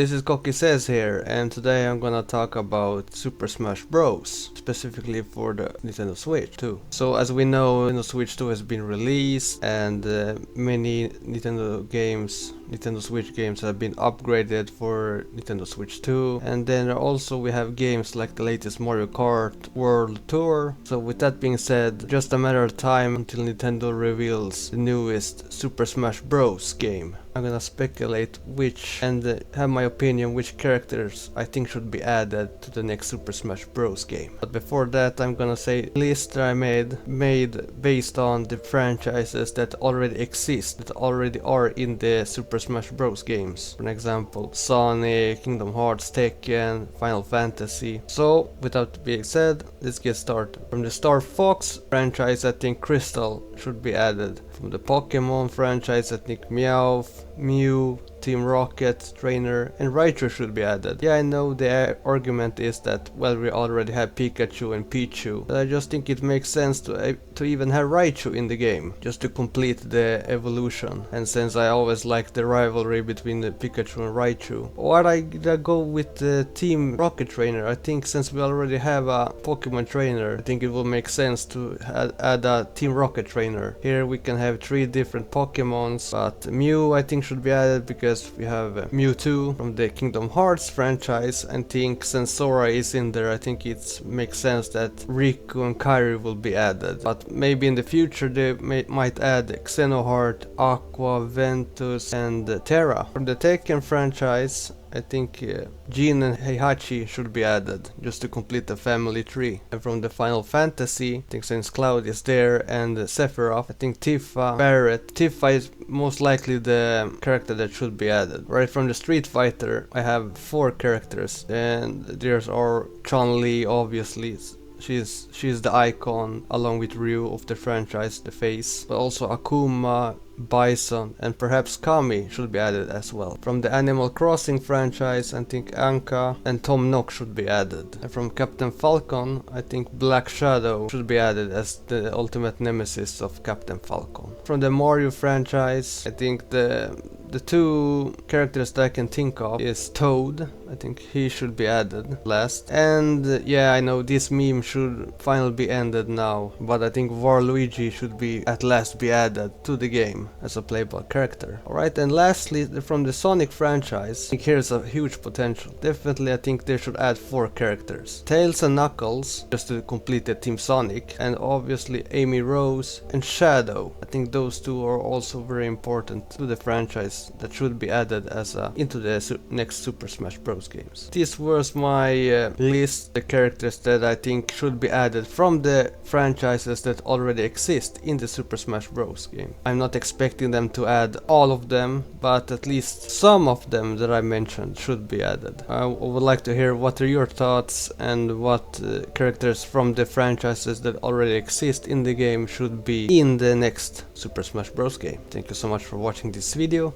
This is Cocky Says here, and today I'm gonna talk about Super Smash Bros. Specifically for the Nintendo Switch 2. So as we know, Nintendo Switch 2 has been released, and many Nintendo Switch games have been upgraded for Nintendo Switch 2. And then also we have games like the latest Mario Kart World Tour. So with that being said, just a matter of time until Nintendo reveals the newest Super Smash Bros. Game. I'm gonna speculate which and have my opinion which characters I think should be added to the next Super Smash Bros. Game. But before that, I'm gonna say list that I made based on the franchises that already exist, that already are in the Super Smash Bros. Games. For example, Sonic, Kingdom Hearts, Tekken, Final Fantasy. So without being said, let's get started. From the Star Fox franchise, I think Crystal should be added. From the Pokemon franchise, I think Meowth, Mew, Team Rocket, Trainer, and Raichu should be added. Yeah, I know the argument is that, well, we already have Pikachu and Pichu, but I just think it makes sense to even have Raichu in the game, just to complete the evolution. And since I always liked the rivalry between the Pikachu and Raichu, why'd I go with the Team Rocket Trainer? I think since we already have a Pokemon trainer, I think it will make sense to add a Team Rocket Trainer. Here we can have 3 different Pokemons, but Mew I think should be added because we have Mewtwo from the Kingdom Hearts franchise. I think since Sora is in there, I think it makes sense that Riku and Kairi will be added. But maybe in the future they might add Xenoheart, Aqua, Ventus, and Terra. From the Tekken franchise, I think Jin and Heihachi should be added, just to complete the family tree. And from the Final Fantasy, I think since Cloud is there and Sephiroth, I think Tifa, Barret. Tifa is most likely the character that should be added. Right from the Street Fighter, I have 4 characters, and there's our Chun-Li, obviously. She's the icon along with Ryu of the franchise, the face, but also Akuma, Bison, and perhaps Kami should be added as well. From the Animal Crossing franchise, I think Anka and Tom Nook should be added. And from Captain Falcon, I think Black Shadow should be added as the ultimate nemesis of Captain Falcon. From the Mario franchise, I think the 2 characters that I can think of is Toad. I think he should be added last. And yeah, I know this meme should finally be ended now, but I think Waluigi should be at last be added to the game as a playable character. Alright, and lastly, from the Sonic franchise, I think here's a huge potential. Definitely I think they should add 4 characters. Tails and Knuckles, just to complete the Team Sonic, and obviously Amy Rose and Shadow. I think those 2 are also very important to the franchise that should be added as into the next Super Smash Bros. Games. This was my list, the characters that I think should be added from the franchises that already exist in the Super Smash Bros. Game. I'm not expecting them to add all of them, but at least some of them that I mentioned should be added. I would like to hear what are your thoughts and what characters from the franchises that already exist in the game should be in the next Super Smash Bros. Game. Thank you so much for watching this video.